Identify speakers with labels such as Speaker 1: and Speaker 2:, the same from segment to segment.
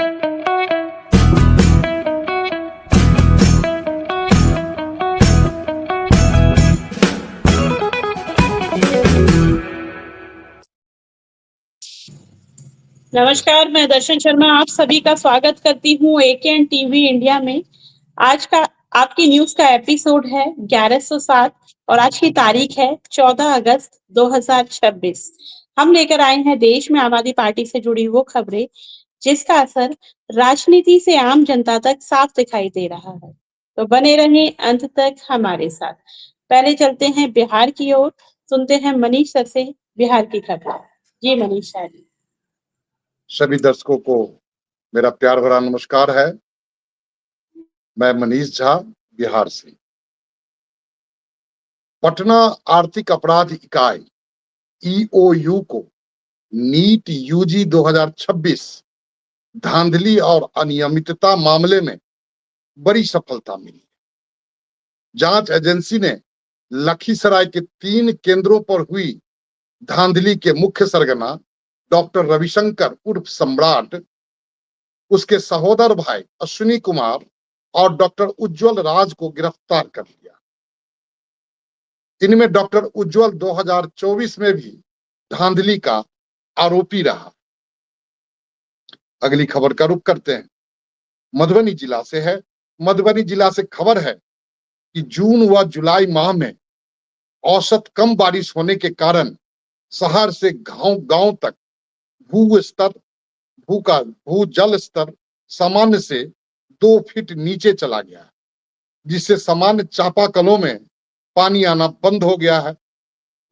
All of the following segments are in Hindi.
Speaker 1: नमस्कार, मैं दर्शन शर्मा आप सभी का स्वागत करती हूँ एकेएन टीवी इंडिया में। आज का आपकी न्यूज का एपिसोड है 1107 और आज की तारीख है 14 अगस्त 2026। हम लेकर आए हैं देश में आम आदमी पार्टी से जुड़ी वो खबरें जिसका असर राजनीति से आम जनता तक साफ दिखाई दे रहा है। तो बने रहें अंत तक हमारे साथ। पहले चलते हैं बिहार की ओर, सुनते हैं मनीष सर से बिहार की खबर। जी मनीष सर।
Speaker 2: सभी दर्शकों को मेरा प्यार भरा नमस्कार है। मैं मनीष झा बिहार से। पटना आर्थिक अपराध इकाई ईओयू को नीट यूजी 2026 धांधली और अनियमितता मामले में बड़ी सफलता मिली। जांच एजेंसी ने लखीसराय के 3 केंद्रों पर हुई धांधली के मुख्य सरगना डॉक्टर रविशंकर उर्फ सम्राट, उसके सहोदर भाई अश्विनी कुमार और डॉक्टर उज्जवल राज को गिरफ्तार कर लिया। इनमें डॉक्टर उज्जवल 2024 में भी धांधली का आरोपी रहा। अगली खबर का रुख करते हैं, मधुबनी जिला से है। मधुबनी जिला से खबर है कि जून व जुलाई माह में औसत कम बारिश होने के कारण शहर से गांव तक भूजल स्तर सामान्य से 2 फीट नीचे चला गया, जिससे सामान्य चापाकलों में पानी आना बंद हो गया है।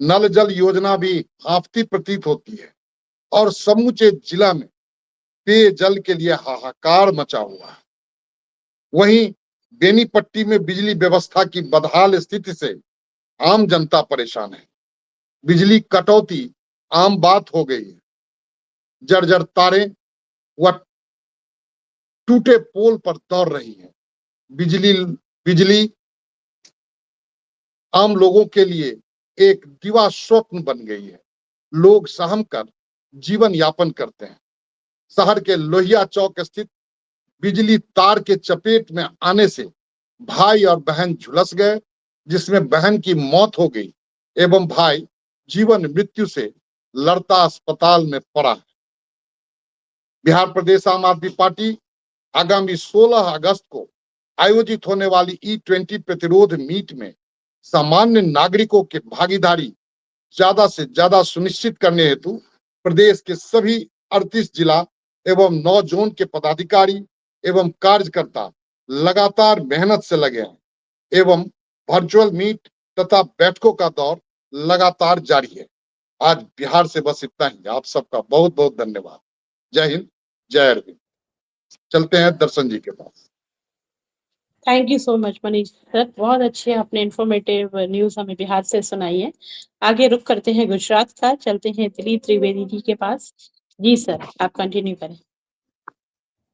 Speaker 2: नल जल योजना भी हांफती प्रतीत होती है और समूचे जिला में पेयजल के लिए हाहाकार मचा हुआ है। वहीं बेनीपट्टी में बिजली व्यवस्था की बदहाल स्थिति से आम जनता परेशान है। बिजली कटौती आम बात हो गई है। जर्जर तारें व टूटे पोल पर दौड़ रही है। बिजली आम लोगों के लिए एक दिवा स्वप्न बन गई है। लोग सहम कर जीवन यापन करते हैं। शहर के लोहिया चौक स्थित बिजली तार के चपेट में आने से भाई और बहन झुलस गए, जिसमें बहन की मौत हो गई एवं भाई जीवन मृत्यु से लड़ता अस्पताल में पड़ा है। बिहार प्रदेश आम आदमी पार्टी आगामी 16 अगस्त को आयोजित होने वाली E20 प्रतिरोध मीट में सामान्य नागरिकों की भागीदारी ज्यादा से ज्यादा सुनिश्चित करने हेतु प्रदेश के सभी 38 जिला एवं 9 जोन के पदाधिकारी एवं कार्यकर्ता लगातार मेहनत से लगे हैं एवं वर्चुअल मीट तथा बैठकों का दौर लगातार जारी है। आज बिहार से बस इतना ही। आप सबका बहुत बहुत धन्यवाद। जय हिंद, जय अरविंद। चलते हैं दर्शन जी के पास।
Speaker 1: Thank you so much Manish sir, बहुत अच्छे आपने इंफॉर्मेटिव न्यूज हमें बिहार से सुनाई है। आगे रुक करते हैं गुजरात का, चलते हैं दिलीप त्रिवेदी जी के पास। जी सर, आप कंटिन्यू करें।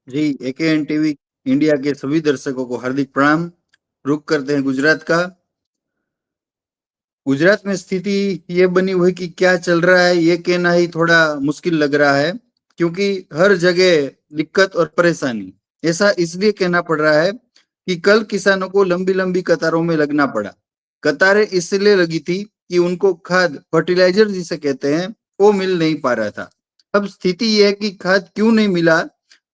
Speaker 3: जी, एकेएन टीवी इंडिया के सभी दर्शकों को हार्दिक प्रणाम। रुक करते हैं गुजरात का। गुजरात में स्थिति ये बनी हुई कि क्या चल रहा है ये कहना ही थोड़ा मुश्किल लग रहा है, क्योंकि हर जगह दिक्कत और परेशानी। ऐसा इसलिए कहना पड़ रहा है कि कल किसानों को लंबी लंबी कतारों में लगना पड़ा। कतारें इसलिए लगी थी कि उनको खाद, फर्टिलाइजर जिसे कहते हैं, वो मिल नहीं पा रहा था। अब स्थिति ये है कि खाद क्यों नहीं मिला,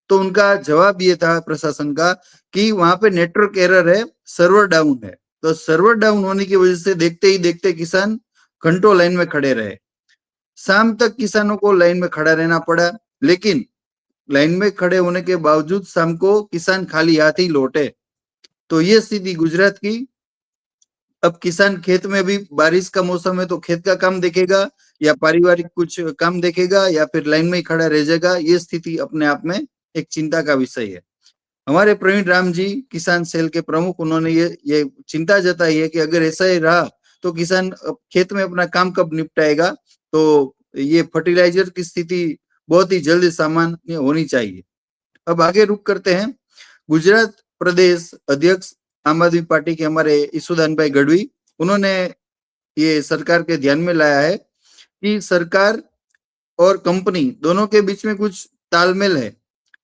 Speaker 3: तो उनका जवाब ये था प्रशासन का कि वहां पे नेटवर्क एरर है, सर्वर डाउन है। तो सर्वर डाउन होने की वजह से देखते ही देखते किसान घंटों लाइन में खड़े रहे। शाम तक किसानों को लाइन में खड़ा रहना पड़ा, लेकिन लाइन में खड़े होने के बावजूद शाम को किसान खाली हाथ ही लौटे। तो ये स्थिति गुजरात की। अब किसान खेत में भी, बारिश का मौसम है तो खेत का काम देखेगा या पारिवारिक कुछ काम देखेगा या फिर लाइन में ही खड़ा रह जाएगा। ये स्थिति अपने आप में एक चिंता का विषय है। हमारे प्रवीण राम जी, किसान सेल के प्रमुख, उन्होंने ये चिंता जताई है कि अगर ऐसा ही रहा तो किसान खेत में अपना काम कब निपटाएगा। तो ये फर्टिलाइजर की स्थिति बहुत ही जल्दी सामान्य होनी चाहिए। अब आगे रुक करते हैं। गुजरात प्रदेश अध्यक्ष आम आदमी पार्टी के हमारे ईसुदान भाई गढ़वी, उन्होंने ये सरकार के ध्यान में लाया है कि सरकार और कंपनी दोनों के बीच में कुछ तालमेल है।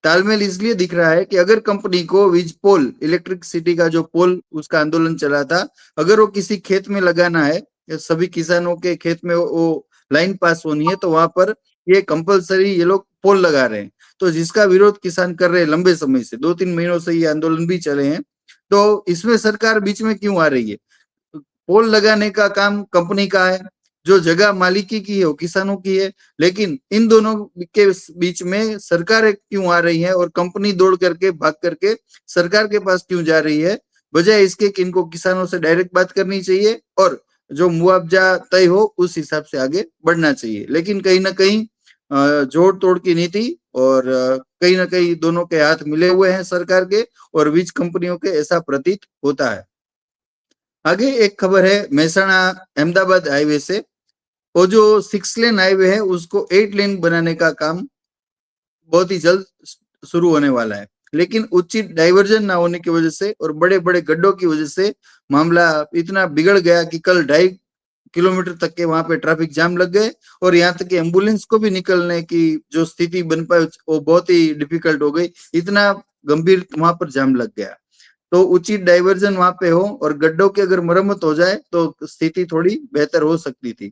Speaker 3: तालमेल इसलिए दिख रहा है कि अगर कंपनी को वीज पोल, इलेक्ट्रिसिटी का जो पोल उसका आंदोलन चला था, अगर वो किसी खेत में लगाना है, सभी किसानों के खेत में वो लाइन पास होनी है, तो वहां पर ये कंपलसरी ये लोग पोल लगा रहे हैं। तो जिसका विरोध किसान कर रहे हैं लंबे समय से, 2-3 महीनों से ये आंदोलन भी चले हैं, तो इसमें सरकार बीच में क्यों आ रही है? पोल लगाने का काम कंपनी का है, जो जगह मालिकी की है वो किसानों की है, लेकिन इन दोनों के बीच में सरकार क्यों आ रही है और कंपनी दौड़ करके भाग करके सरकार के पास क्यों जा रही है? बजाय इसके कि इनको किसानों से डायरेक्ट बात करनी चाहिए और जो मुआवजा तय हो उस हिसाब से आगे बढ़ना चाहिए। लेकिन कहीं ना कहीं जोड़ तोड़ की नीति और कहीं ना कहीं दोनों के हाथ मिले हुए हैं सरकार के और वीज कंपनियों के, ऐसा प्रतीत होता है। आगे एक खबर है मेहसाणा अहमदाबाद हाईवे से, वो जो 6 लेन हाईवे है उसको 8 लेन बनाने का काम बहुत ही जल्द शुरू होने वाला है, लेकिन उचित डाइवर्जन ना होने की वजह से और बड़े बड़े गड्ढों की वजह से मामला इतना बिगड़ गया कि कल 2.5 किलोमीटर तक के वहां पे ट्रैफिक जाम लग गए और यहाँ तक कि एम्बुलेंस को भी निकलने की जो स्थिति बन पाई वो बहुत ही डिफिकल्ट हो गई, इतना गंभीर वहां पर जाम लग गया। तो उचित डाइवर्जन वहां पे हो और गड्ढों की अगर मरम्मत हो जाए तो स्थिति थोड़ी बेहतर हो सकती थी।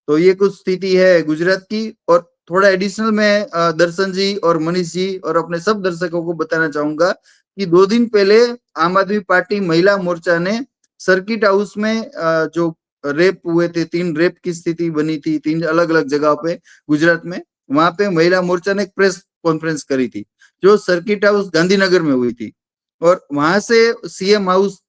Speaker 3: तो ये कुछ स्थिति है गुजरात की। और थोड़ा एडिशनल मैं दर्शन जी और मनीष जी और अपने सब दर्शकों को बताना चाहूंगा कि 2 दिन पहले आम आदमी पार्टी महिला मोर्चा ने सर्किट हाउस में जो रेप हुए थे, 3 रेप की स्थिति बनी थी 3 अलग अलग जगह पे गुजरात में, वहां पे महिला मोर्चा ने एक प्रेस कॉन्फ्रेंस करी थी जो सर्किट हाउस गांधीनगर में हुई थी और वहां से सीएम हाउस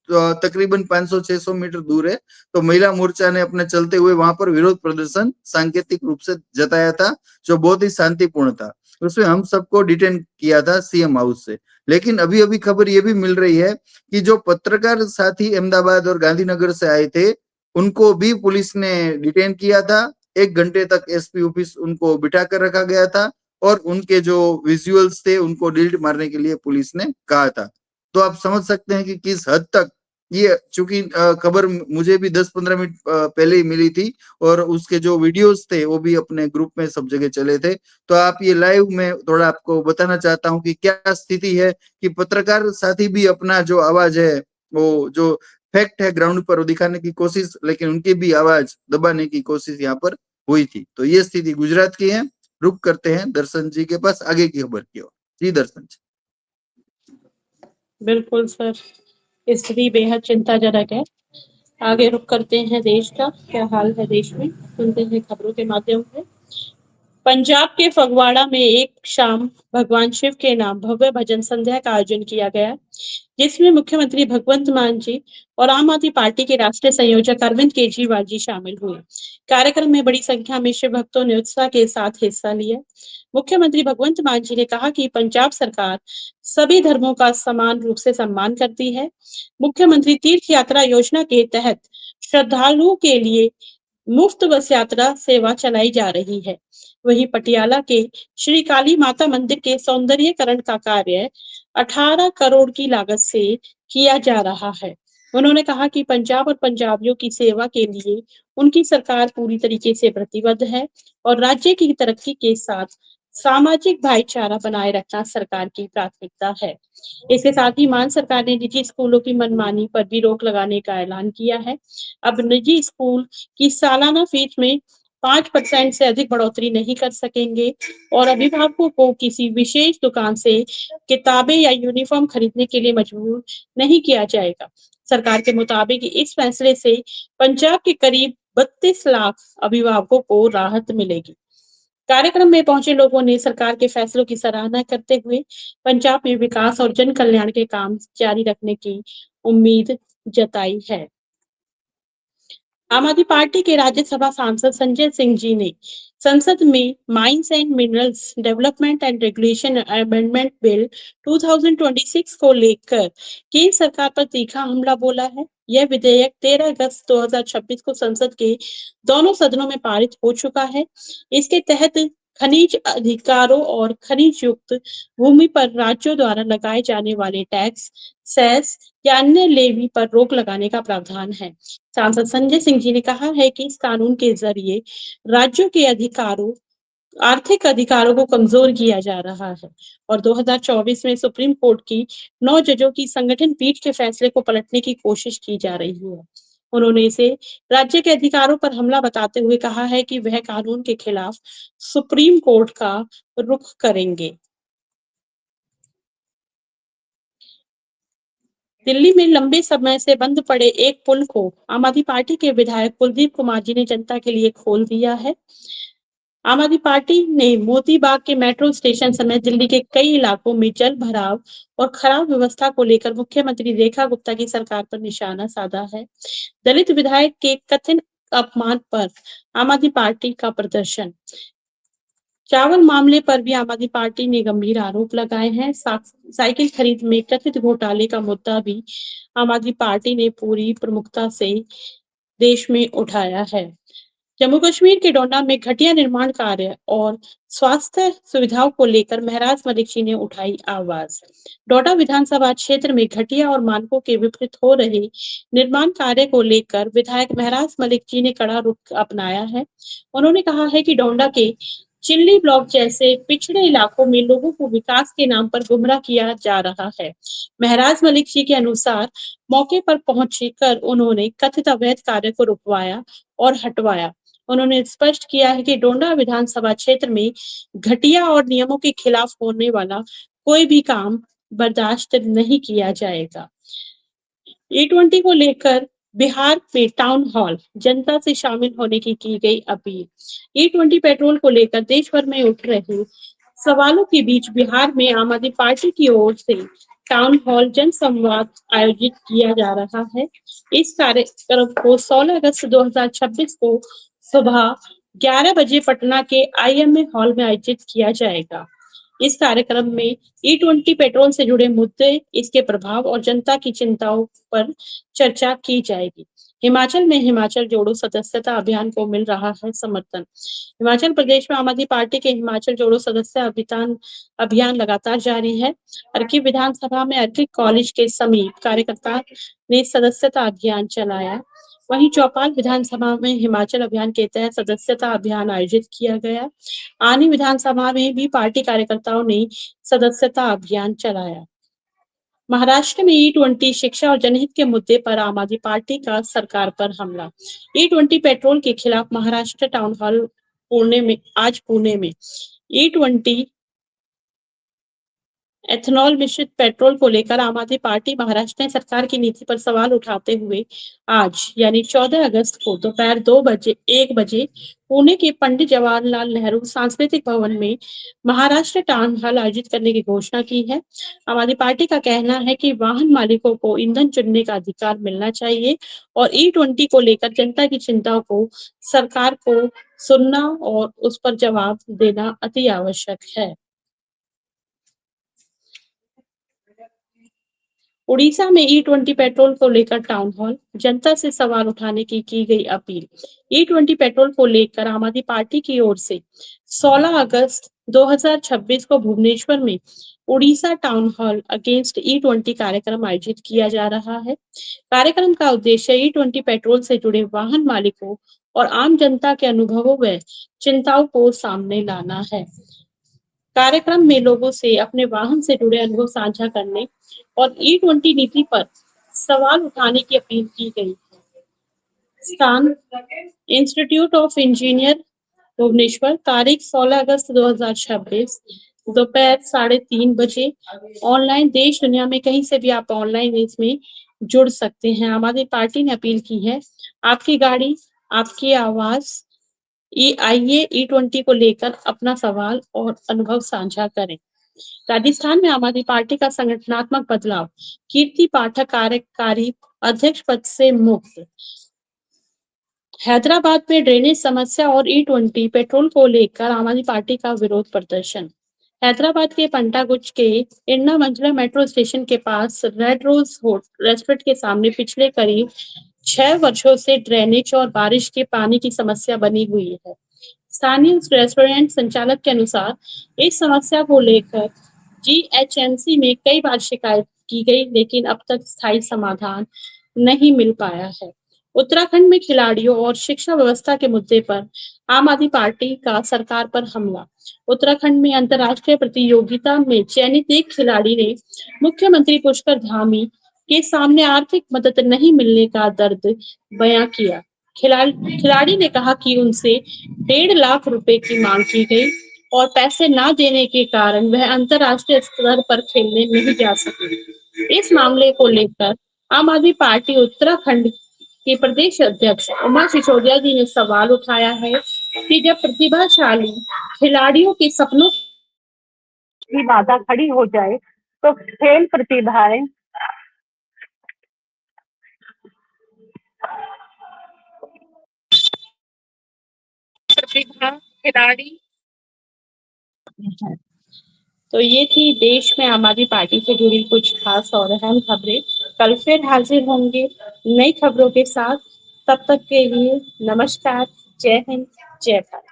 Speaker 3: तकरीबन 500-600 मीटर दूर है। तो महिला मोर्चा ने अपने चलते हुए वहां पर विरोध प्रदर्शन सांकेतिक रूप से जताया था जो बहुत ही शांतिपूर्ण था। उसमें हम सबको डिटेन किया था सीएम हाउस से। लेकिन अभी अभी खबर ये भी मिल रही है कि जो पत्रकार साथी अहमदाबाद और गांधीनगर से आए थे उनको भी पुलिस ने डिटेन किया था। 1 घंटे तक एसपी ऑफिस उनको बिठा कर रखा गया था और उनके जो विजुअल्स थे उनको डिलीट मारने के लिए पुलिस ने कहा था। तो आप समझ सकते हैं कि किस हद तक ये, चूंकि खबर मुझे भी 10-15 मिनट पहले ही मिली थी और उसके जो वीडियोस थे वो भी अपने ग्रुप में सब जगह चले थे। तो आप ये लाइव में थोड़ा आपको बताना चाहता हूं कि क्या स्थिति है कि पत्रकार साथी भी अपना जो आवाज है वो जो फैक्ट है ग्राउंड पर वो दिखाने की कोशिश, लेकिन उनकी भी आवाज दबाने की कोशिश यहाँ पर हुई थी। तो ये स्थिति गुजरात की है। रुक करते हैं दर्शन जी के पास आगे की खबर की ओर। जी दर्शन जी।
Speaker 1: बिल्कुल सर, स्थिति बेहद चिंताजनक है। आगे रुक करते हैं देश का क्या हाल है देश में, सुनते हैं खबरों के माध्यम से। पंजाब के फगवाड़ा में एक शाम भगवान शिव के नाम भव्य भजन संध्या का आयोजन किया गया, जिसमें मुख्यमंत्री भगवंत मान जी और आम आदमी पार्टी के राष्ट्रीय संयोजक अरविंद केजरीवाल जी शामिल हुए। कार्यक्रम में बड़ी संख्या में शिव भक्तों ने उत्साह के साथ हिस्सा लिया। मुख्यमंत्री भगवंत मान जी ने कहा कि पंजाब सरकार सभी धर्मों का समान रूप से सम्मान करती है। मुख्यमंत्री तीर्थ यात्रा योजना के तहत श्रद्धालुओं के लिए मुफ्त बस यात्रा सेवा चलाई जा रही है। वहीं पटियाला के श्री काली माता मंदिर के सौंदर्यीकरण का कार्य 18 करोड़ की लागत से किया जा रहा है। उन्होंने कहा कि पंजाब और पंजाबियों की सेवा के लिए उनकी सरकार पूरी तरीके से प्रतिबद्ध है और राज्य की तरक्की के साथ सामाजिक भाईचारा बनाए रखना सरकार की प्राथमिकता है। इसके साथ ही मान सरकार ने निजी स्कूलों की मनमानी पर भी रोक लगाने का ऐलान किया है। अब निजी स्कूल की सालाना फीस में 5% से अधिक बढ़ोतरी नहीं कर सकेंगे और अभिभावकों को किसी विशेष दुकान से किताबें या यूनिफॉर्म खरीदने के लिए मजबूर नहीं किया जाएगा। सरकार के मुताबिक इस फैसले से पंजाब के करीब 32 लाख अभिभावकों को राहत मिलेगी। कार्यक्रम में पहुंचे लोगों ने सरकार के फैसलों की सराहना करते हुए पंजाब में विकास और जन कल्याण के काम जारी रखने की उम्मीद जताई है। आम आदमी पार्टी के राज्यसभा सांसद संजय सिंह जी ने संसद में mines and minerals development and regulation amendment bill 2026 को लेकर केंद्र सरकार पर तीखा हमला बोला है। यह विधेयक 13 अगस्त 2026 को संसद के दोनों सदनों में पारित हो चुका है। इसके तहत खनिज अधिकारों और खनिज युक्त भूमि पर राज्यों द्वारा लगाए जाने वाले टैक्स, सेस या अन्य लेवी पर रोक लगाने का प्रावधान है। सांसद संजय सिंह जी ने कहा है कि इस कानून के जरिए राज्यों के अधिकारों आर्थिक अधिकारों को कमजोर किया जा रहा है और 2024 में सुप्रीम कोर्ट की 9 जजों की संगठन पीठ के फैसले को पलटने की कोशिश की जा रही है। उन्होंने इसे राज्य के अधिकारों पर हमला बताते हुए कहा है कि वह कानून के खिलाफ सुप्रीम कोर्ट का रुख करेंगे। दिल्ली में लंबे समय से बंद पड़े एक पुल को आम आदमी पार्टी के विधायक कुलदीप कुमार जी ने जनता के लिए खोल दिया है। आम आदमी पार्टी ने मोती बाग के मेट्रो स्टेशन समेत दिल्ली के कई इलाकों में जल भराव और खराब व्यवस्था को लेकर मुख्यमंत्री रेखा गुप्ता की सरकार पर निशाना साधा है। दलित विधायक के कथित अपमान पर आम आदमी पार्टी का प्रदर्शन। चावल मामले पर भी आम आदमी पार्टी ने गंभीर आरोप लगाए हैं। साइकिल खरीद में कथित घोटाले का मुद्दा भी आम आदमी पार्टी ने पूरी प्रमुखता से देश में उठाया है। जम्मू कश्मीर के डोडा में घटिया निर्माण कार्य और स्वास्थ्य सुविधाओं को लेकर महराज मलिक जी ने उठाई आवाज। डोडा विधानसभा क्षेत्र में घटिया और मानकों के विपरीत हो रहे निर्माण कार्य को लेकर विधायक महराज मलिक जी ने कड़ा रुख अपनाया है। उन्होंने कहा है कि डोडा के चिल्ली ब्लॉक जैसे पिछड़े इलाकों में लोगों को विकास के नाम पर गुमराह किया जा रहा है। महराज मलिक जी के अनुसार मौके पर पहुंचकर उन्होंने कथित अवैध कार्य को रुकवाया और हटवाया। उन्होंने स्पष्ट किया है कि डोडा विधानसभा क्षेत्र में घटिया और नियमों के खिलाफ होने वाला कोई भी काम बर्दाश्त नहीं किया जाएगा। E20 को लेकर बिहार में टाउन हॉल, जनता से शामिल होने की गई अपील। E20 पेट्रोल को लेकर देश भर में उठ रहे सवालों के बीच बिहार में आम आदमी पार्टी की ओर से टाउन हॉल जनसंवाद आयोजित किया जा रहा है। इस कार्यक्रम को 16 अगस्त 2026 को सुबह 11 बजे पटना के IMA हॉल में आयोजित किया जाएगा। इस कार्यक्रम में E20 पेट्रोल से जुड़े मुद्दे, इसके प्रभाव और जनता की चिंताओं पर चर्चा की जाएगी। हिमाचल में हिमाचल जोड़ो सदस्यता अभियान को मिल रहा है समर्थन। हिमाचल प्रदेश में आम आदमी पार्टी के हिमाचल जोड़ो सदस्यता अभियान लगातार जारी है। अर्की विधानसभा में अर्की कॉलेज के समीप कार्यकर्ता ने सदस्यता अभियान चलाया। वहीं चौपाल विधानसभा में हिमाचल अभियान के तहत सदस्यता अभियान आयोजित किया गया। आनी विधानसभा में भी पार्टी कार्यकर्ताओं ने सदस्यता अभियान चलाया। महाराष्ट्र में E20 शिक्षा और जनहित के मुद्दे पर आम आदमी पार्टी का सरकार पर हमला। E20 पेट्रोल के खिलाफ महाराष्ट्र टाउन हॉल पुणे में E20 एथेनॉल मिश्रित पेट्रोल को लेकर आम आदमी पार्टी महाराष्ट्र सरकार की नीति पर सवाल उठाते हुए आज यानी 14 अगस्त को दोपहर 1 बजे पुणे के पंडित जवाहरलाल नेहरू सांस्कृतिक भवन में महाराष्ट्र टाउन हॉल आयोजित करने की घोषणा की है। आम आदमी पार्टी का कहना है कि वाहन मालिकों को ईंधन चुनने का अधिकार मिलना चाहिए और E20 को लेकर जनता की चिंताओं को सरकार को सुनना और उस पर जवाब देना अति आवश्यक है। उड़ीसा में E20 पेट्रोल को लेकर टाउन हॉल, जनता से सवाल उठाने की गई अपील। E20 पेट्रोल को लेकर आम आदमी पार्टी की ओर से 16 अगस्त 2026 को भुवनेश्वर में Orissa town hall against E20 कार्यक्रम आयोजित किया जा रहा है। कार्यक्रम का उद्देश्य E20 पेट्रोल से जुड़े वाहन मालिकों और आम जनता के अनुभवों व चिंताओं को सामने लाना है। कार्यक्रम में लोगों से अपने वाहन से जुड़े अनुभव साझा करने और E20 नीति पर सवाल उठाने की अपील की गई। स्थान इंस्टीट्यूट ऑफ इंजीनियर भुवनेश्वर, तारीख 16 अगस्त 2026 दोपहर 3:30 बजे। ऑनलाइन देश दुनिया में कहीं से भी आप ऑनलाइन इसमें जुड़ सकते हैं। आम आदमी पार्टी ने अपील की है, आपकी गाड़ी आपकी आवाज। आइए E20 को लेकर अपना सवाल और अनुभव साझा करें। राजस्थान में आम आदमी पार्टी का संगठनात्मक बदलाव, कीर्ति पाठक कार्यकारी अध्यक्ष पद से मुक्त। हैदराबाद में ड्रेनेज समस्या और E20 पेट्रोल को लेकर आम आदमी पार्टी का विरोध प्रदर्शन। हैदराबाद के पंटागुच के इन्ना मंझला मेट्रो स्टेशन के पास रेड रोज रेस्टोरेंट के सामने पिछले करीब 6 वर्षों से ड्रेनेज और बारिश के पानी की समस्या बनी हुई है। स्थानीय रेस्टोरेंट संचालक के अनुसार इस समस्या को लेकर GHMC में कई बार शिकायत की गई, लेकिन अब तक स्थायी समाधान नहीं मिल पाया है। उत्तराखंड में खिलाड़ियों और शिक्षा व्यवस्था के मुद्दे पर आम आदमी पार्टी का सरकार पर हमला। उत्तराखंड में अंतर्राष्ट्रीय प्रतियोगिता में चयनित एक खिलाड़ी ने मुख्यमंत्री पुष्कर धामी के सामने आर्थिक मदद नहीं मिलने का दर्द बयां किया। खिलाड़ी ने कहा कि उनसे 1.5 लाख रुपए की मांग की गई और पैसे ना देने के कारण वह अंतर्राष्ट्रीय स्तर पर खेलने नहीं जा सके। इस मामले को लेकर आम आदमी पार्टी उत्तराखंड के प्रदेश अध्यक्ष उमा सिसोदिया जी ने सवाल उठाया है कि जब प्रतिभाशाली खिलाड़ियों के सपनों की बाधा खड़ी हो जाए तो खेल प्रतिभा खिलाड़ी है। तो ये थी देश में आम आदमी पार्टी से जुड़ी कुछ खास और अहम खबरें। कल फिर हाजिर होंगे नई खबरों के साथ। तब तक के लिए नमस्कार, जय हिंद, जय भारत।